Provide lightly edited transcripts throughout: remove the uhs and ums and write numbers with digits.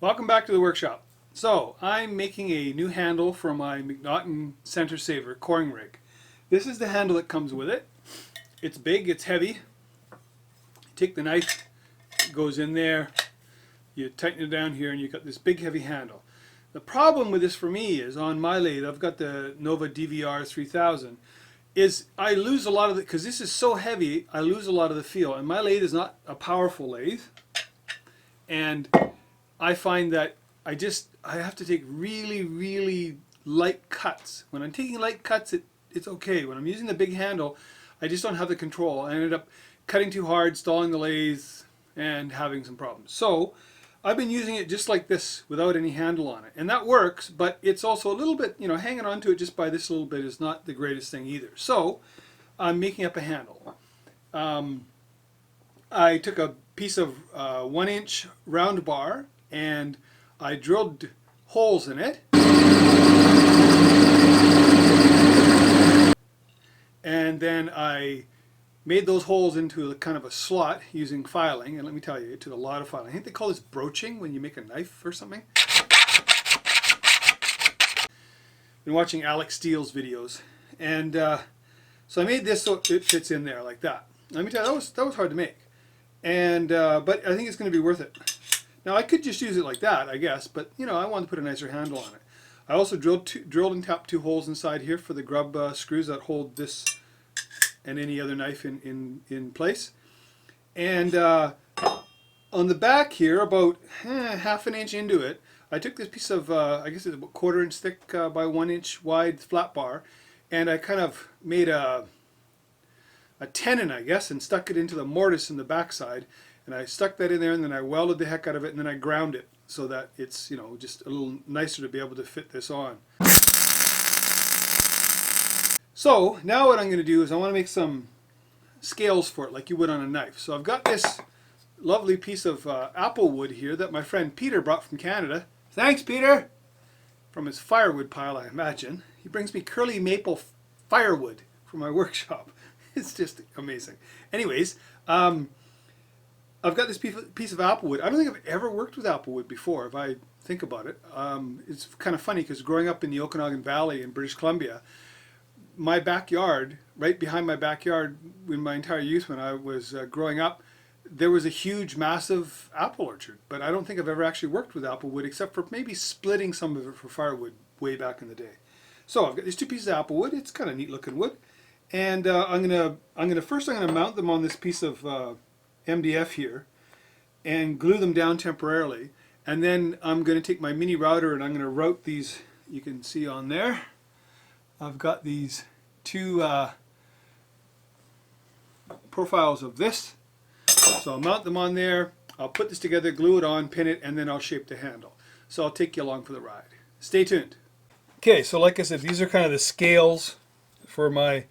Welcome back to the workshop. So I'm making a new handle for my McNaughton Center Saver coring rig. This is the handle that comes with it. It's big, it's heavy. You take the knife, it goes in there, you tighten it down here, and you've got this big heavy handle. The problem with this for me is on my lathe, I've got the Nova DVR 3000, is I lose a lot of it, because this is so heavy, I lose a lot of the feel. And my lathe is not a powerful lathe. And I find that I have to take really light cuts. When I'm taking light cuts, it's okay. When I'm using the big handle, I just don't have the control. I ended up cutting too hard, stalling the lathe, and having some problems. So I've been using it just like this without any handle on it. And that works, but it's also a little bit, hanging on to it just by this little bit is not the greatest thing either. So I'm making up a handle. I took a piece of 1-inch round bar and I drilled holes in it, and then I made those holes into a kind of a slot using filing. And let me tell you, it took a lot of filing. I think they call this broaching when you make a knife or something. Been watching Alex Steele's videos, and so I made this so it fits in there like that. Let me tell you, that was hard to make, and but I think it's going to be worth it. Now I could just use it like that, I guess, but I wanted to put a nicer handle on it. I also drilled and tapped 2 holes inside here for the grub screws that hold this and any other knife in place. And on the back here, about half an inch into it, I took this piece of, I guess it's about 1/4 inch thick by 1 inch wide flat bar, and I kind of made a tenon, I guess, and stuck it into the mortise in the backside. And I stuck that in there, and then I welded the heck out of it, and then I ground it so that it's, just a little nicer to be able to fit this on. So now what I'm going to do is I want to make some scales for it like you would on a knife. So I've got this lovely piece of apple wood here that my friend Peter brought from Canada. Thanks, Peter! From his firewood pile, I imagine. He brings me curly maple firewood from my workshop. It's just amazing. Anyways, I've got this piece of applewood. I don't think I've ever worked with applewood before, if I think about it. It's kind of funny because growing up in the Okanagan Valley in British Columbia, my backyard, right behind my backyard in my entire youth when I was growing up, there was a huge, massive apple orchard. But I don't think I've ever actually worked with applewood except for maybe splitting some of it for firewood way back in the day. So I've got these 2 pieces of applewood. It's kind of neat looking wood. And I'm gonna mount them on this piece of MDF here and glue them down temporarily, and then I'm going to take my mini router and I'm going to route these. You can see on there I've got these 2 profiles of this, so I'll mount them on there, I'll put this together, glue it on, pin it, and then I'll shape the handle. So I'll take you along for the ride. Stay tuned. Okay, so like I said, these are kind of the scales for my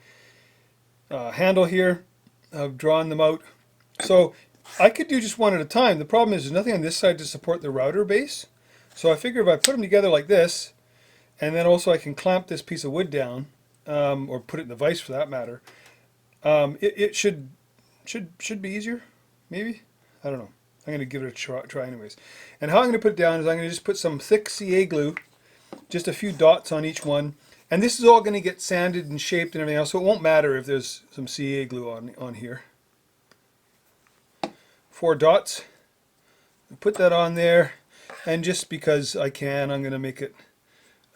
handle here. I've drawn them out. So I could do just one at a time. The problem is there's nothing on this side to support the router base. So I figure if I put them together like this, and then also I can clamp this piece of wood down, or put it in the vise for that matter, it should be easier, maybe? I don't know. I'm going to give it a try anyways. And how I'm going to put it down is I'm going to just put some thick CA glue, just a few dots on each one. And this is all going to get sanded and shaped and everything else, so it won't matter if there's some CA glue on here. 4 dots. Put that on there, and just because I can, I'm going to make it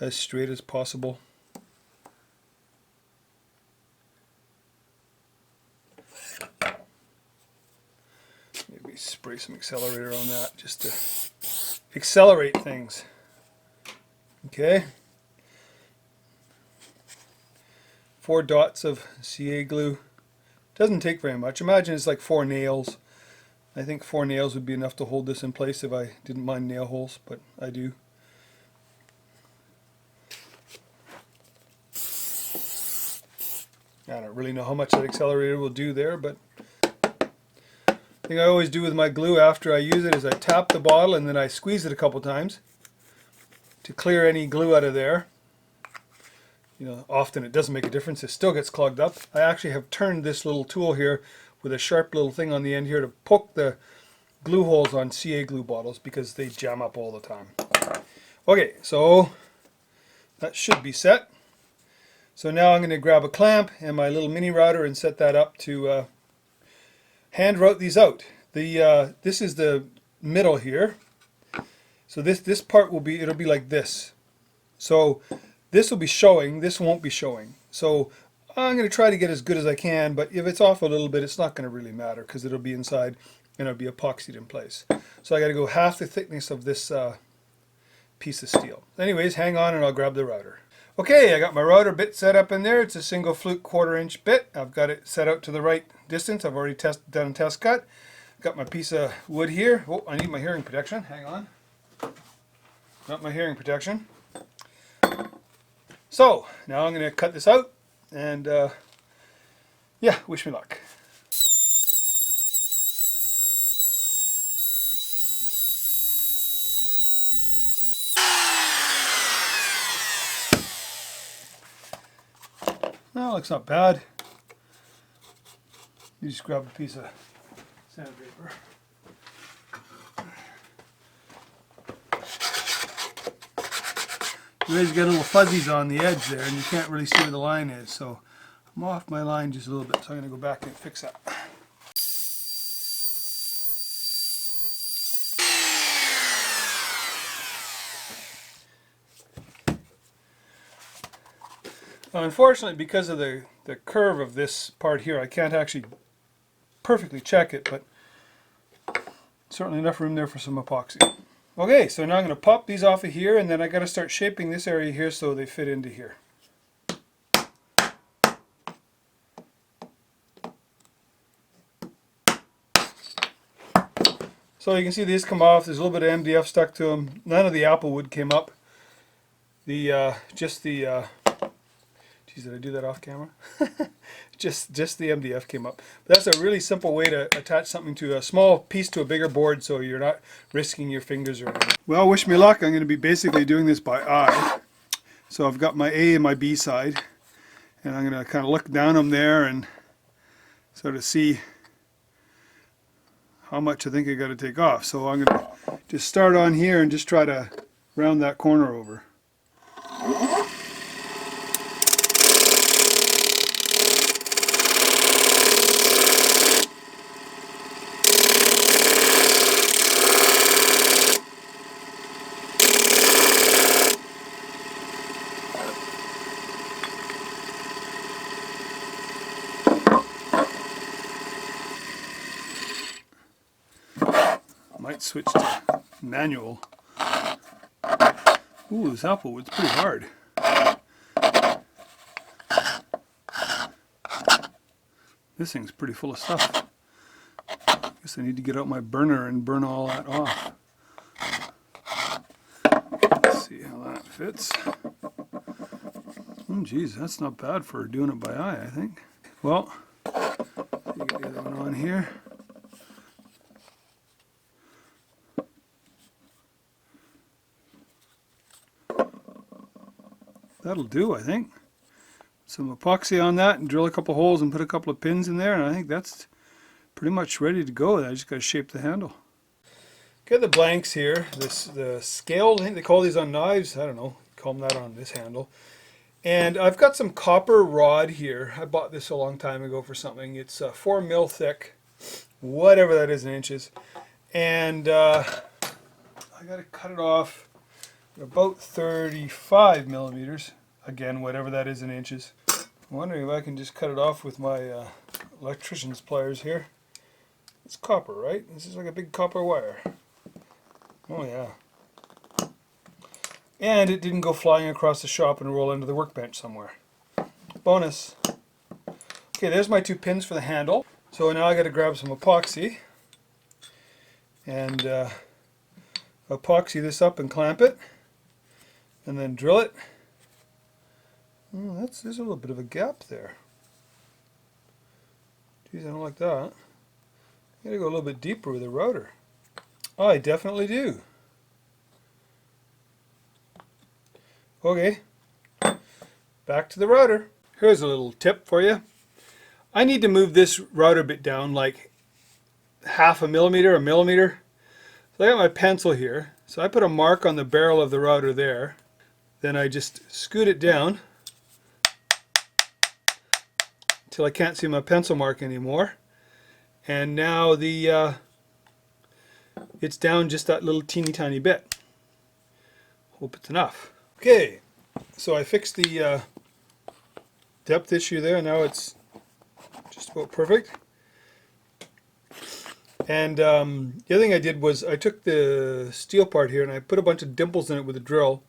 as straight as possible. Maybe spray some accelerator on that just to accelerate things. Okay. 4 dots of CA glue. Doesn't take very much. Imagine it's like 4 nails. I think 4 nails would be enough to hold this in place if I didn't mind nail holes, but I do. I don't really know how much that accelerator will do there, but the thing I always do with my glue after I use it is I tap the bottle and then I squeeze it a couple times to clear any glue out of there. Often it doesn't make a difference. It still gets clogged up. I actually have turned this little tool here with a sharp little thing on the end here to poke the glue holes on CA glue bottles because they jam up all the time. Okay, so that should be set. So now I'm going to grab a clamp and my little mini router and set that up to hand route these out. This is the middle here. So this part will be, it'll be like this. So this will be showing, this won't be showing. So I'm going to try to get as good as I can, but if it's off a little bit, it's not going to really matter because it'll be inside and it'll be epoxied in place. So I got to go half the thickness of this piece of steel. Anyways, hang on and I'll grab the router. Okay, I got my router bit set up in there. It's a single flute 1/4 inch bit. I've got it set out to the right distance. I've already done a test cut. Got my piece of wood here. Oh, I need my hearing protection. Hang on. Got my hearing protection. So now I'm going to cut this out and yeah, wish me luck. Well, looks not bad. You just grab a piece of sandpaper. You guys get little fuzzies on the edge there and you can't really see where the line is, so I'm off my line just a little bit, so I'm going to go back and fix that. Unfortunately, because of the curve of this part here, I can't actually perfectly check it, but certainly enough room there for some epoxy. Okay, so now I'm going to pop these off of here, and then I got to start shaping this area here so they fit into here. So you can see these come off. There's a little bit of MDF stuck to them. None of the apple wood came up. Just the geez, did I do that off camera? just the MDF came up. But that's a really simple way to attach something to a small piece to a bigger board, so you're not risking your fingers or anything. Well, wish me luck. I'm going to be basically doing this by eye. So I've got my A and my B side, and I'm going to kind of look down them there and sort of see how much I think I got to take off. So I'm going to just start on here and just try to round that corner over. Might switch to manual. Ooh, this apple wood's pretty hard. This thing's pretty full of stuff. Guess I need to get out my burner and burn all that off. Let's see how that fits. Oh geez, that's not bad for doing it by eye, I think. Well, you get the other one on here. That'll do, I think. Some epoxy on that and drill a couple holes and put a couple of pins in there, and I think that's pretty much ready to go. I just got to shape the handle. Got the blanks here. The scaled, I think they call these on knives. I don't know, call them that on this handle. And I've got some copper rod here. I bought this a long time ago for something. It's 4 mil thick, whatever that is in inches. And I got to cut it off about 35 millimeters. Again, whatever that is in inches. I'm wondering if I can just cut it off with my electrician's pliers here. It's copper, right? This is like a big copper wire. Oh yeah. And it didn't go flying across the shop and roll into the workbench somewhere. Bonus. Okay, there's my 2 pins for the handle. So now I got to grab some epoxy and epoxy this up and clamp it, and then drill it. Oh, there's a little bit of a gap there. Geez, I don't like that. I gotta go a little bit deeper with the router. Oh, I definitely do. Okay, back to the router. Here's a little tip for you. I need to move this router bit down like half a millimeter, a millimeter. So I got my pencil here. So I put a mark on the barrel of the router there. Then I just scoot it down until I can't see my pencil mark anymore. And now the it's down just that little teeny tiny bit. Hope it's enough. Okay, so I fixed the depth issue there. Now it's just about perfect. And the other thing I did was I took the steel part here and I put a bunch of dimples in it with a drill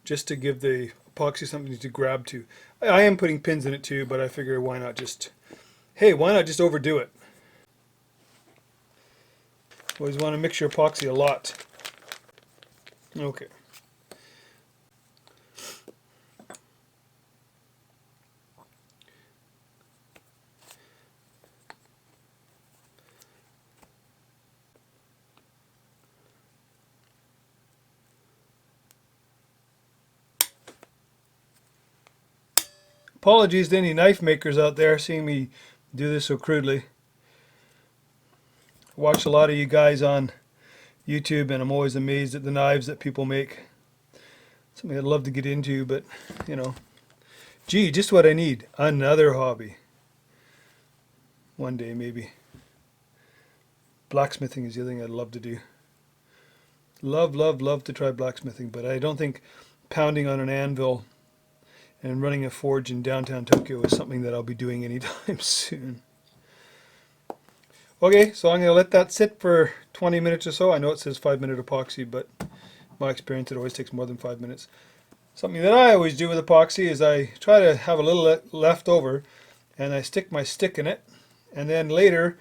just to give the epoxy something to grab to. I am putting pins in it too, but I figure why not just overdo it. Always want to mix your epoxy a lot. Okay. Apologies to any knife makers out there seeing me do this so crudely. I watch a lot of you guys on YouTube and I'm always amazed at the knives that people make. Something I'd love to get into, but you know, gee, just what I need. Another hobby. One day maybe. Blacksmithing is the other thing I'd love to do. Love to try blacksmithing, but I don't think pounding on an anvil and running a forge in downtown Tokyo is something that I'll be doing anytime soon. Okay, so I'm going to let that sit for 20 minutes or so. I know it says 5-minute epoxy, but in my experience it always takes more than 5 minutes. Something that I always do with epoxy is I try to have a little left over and I stick my stick in it, and then later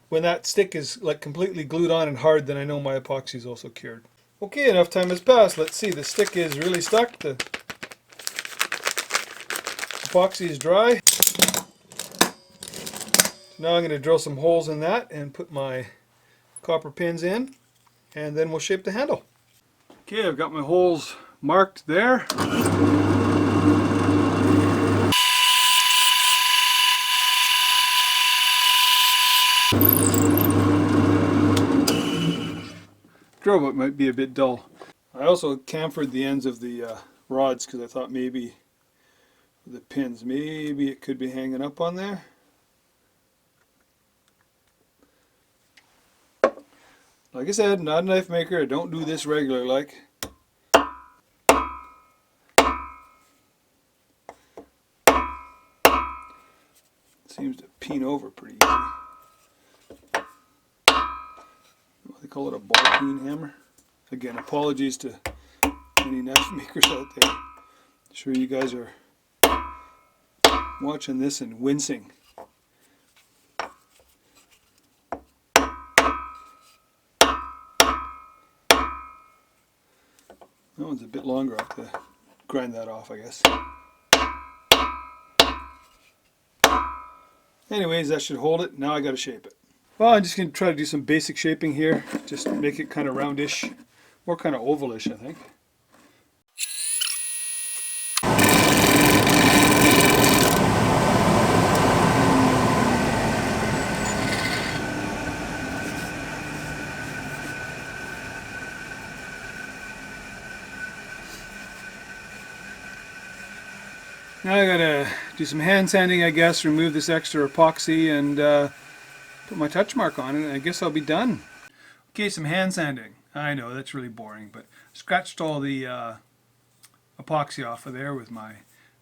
when that stick is like completely glued on and hard, then I know my epoxy is also cured. Okay, enough time has passed. Let's see, the stick is really stuck. The epoxy is dry. So now I'm going to drill some holes in that and put my copper pins in, and then we'll shape the handle. Okay, I've got my holes marked there. Drill bit might be a bit dull. I also chamfered the ends of the rods because I thought maybe the pins, maybe it could be hanging up on there. Like I said, not a knife maker. I don't do this regular like. Seems to peen over pretty easy. They call it a ball peen hammer. Again, apologies to any knife makers out there. I'm sure you guys are watching this and wincing. That one's a bit longer. I'll have to grind that off, I guess. Anyways, that should hold it. Now I got to shape it. Well, I'm just going to try to do some basic shaping here. Just make it kind of roundish, more kind of ovalish, I think. Now I gotta do some hand sanding, I guess, remove this extra epoxy and put my touch mark on it, and I guess I'll be done. Okay, some hand sanding. I know, that's really boring, but scratched all the epoxy off of there with my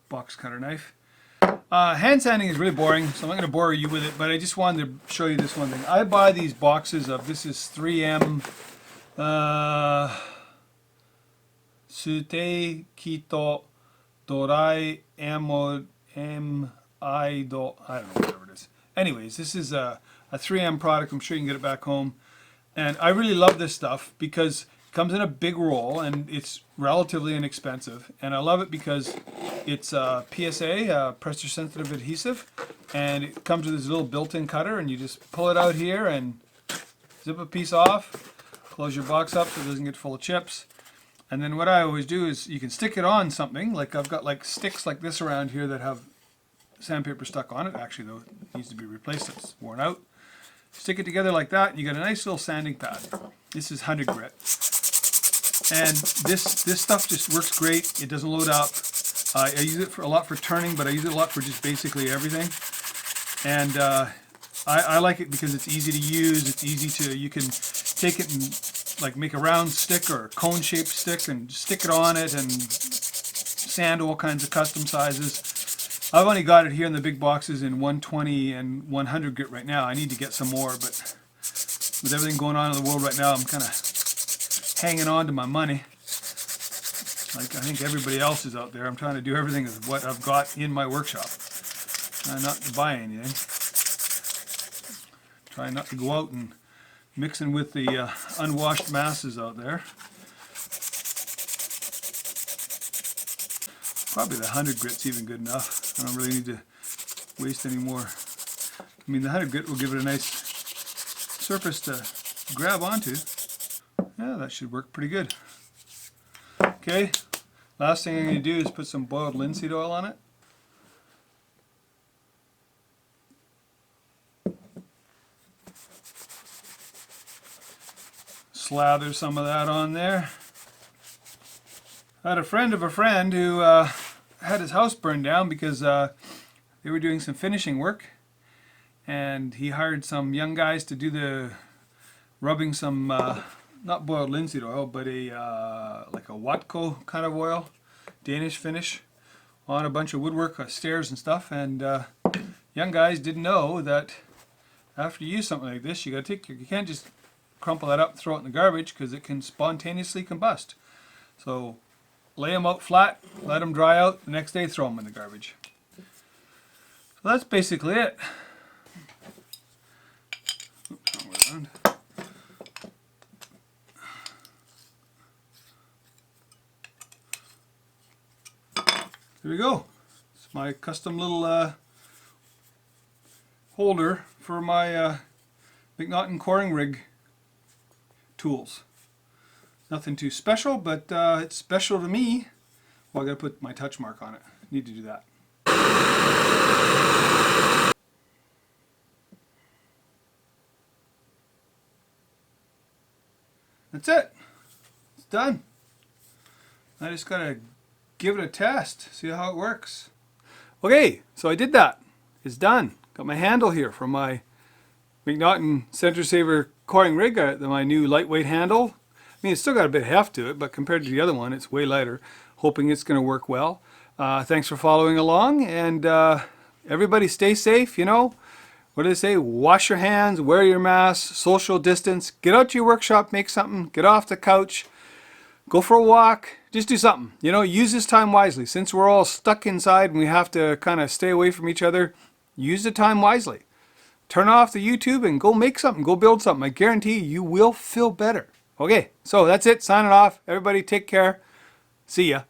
box cutter knife. Hand sanding is really boring, so I'm not going to bore you with it, but I just wanted to show you this one thing. I buy these boxes of, this is 3M Sute Kito Dorai Amo I don't know, whatever it is. Anyways, this is a 3M product. I'm sure you can get it back home. And I really love this stuff because it comes in a big roll and it's relatively inexpensive. And I love it because it's PSA, pressure sensitive adhesive, and it comes with this little built-in cutter, and you just pull it out here and zip a piece off, close your box up so it doesn't get full of chips. And then what I always do is you can stick it on something, like I've got like sticks like this around here that have sandpaper stuck on it. Actually though, it needs to be replaced, it's worn out. Stick it together like that, and you got a nice little sanding pad. This is 100 grit. And this stuff just works great. It doesn't load up. I use it for a lot for turning, but I use it a lot for just basically everything. And I like it because it's easy to use. It's easy to, you can take it and like make a round stick or a cone shaped stick and just stick it on it and sand all kinds of custom sizes. I've only got it here in the big boxes in 120 and 100 grit right now. I need to get some more, but with everything going on in the world right now, I'm kind of hanging on to my money. Like I think everybody else is out there. I'm trying to do everything with what I've got in my workshop. Trying not to buy anything. Trying not to go out and mixing with the unwashed masses out there. Probably the 100 grit's even good enough. I don't really need to waste any more. I mean, the 100 grit will give it a nice surface to grab onto. Yeah, that should work pretty good. Okay, last thing I'm going to do is put some boiled linseed oil on it. Slather some of that on there. I had a friend of a friend who had his house burned down because they were doing some finishing work, and he hired some young guys to do the rubbing some not boiled linseed oil, but a like a Watco kind of oil, Danish finish, on a bunch of woodwork, stairs and stuff. And young guys didn't know that after you use something like this, you got to take you can't just crumple that up and throw it in the garbage because it can spontaneously combust. So lay them out flat, let them dry out, the next day throw them in the garbage. So that's basically it. Oops, wrong way around. There we go. It's my custom little holder for my McNaughton coring rig tools. Nothing too special, but it's special to me. Well, I gotta put my touch mark on it. Need to do that. That's it. It's done. I just gotta give it a test, see how it works. Okay, so I did that. It's done. Got my handle here from my McNaughton Center Saver coring rig, my new lightweight handle. I mean, it's still got a bit of heft to it, but compared to the other one, it's way lighter. Hoping it's going to work well. Thanks for following along, and everybody stay safe, you know. What do they say? Wash your hands, wear your mask, social distance. Get out to your workshop, make something. Get off the couch. Go for a walk. Just do something. You know, use this time wisely. Since we're all stuck inside and we have to kind of stay away from each other, use the time wisely. Turn off the YouTube and go make something. Go build something. I guarantee you will feel better. Okay, so that's it. Signing off. Everybody take care. See ya.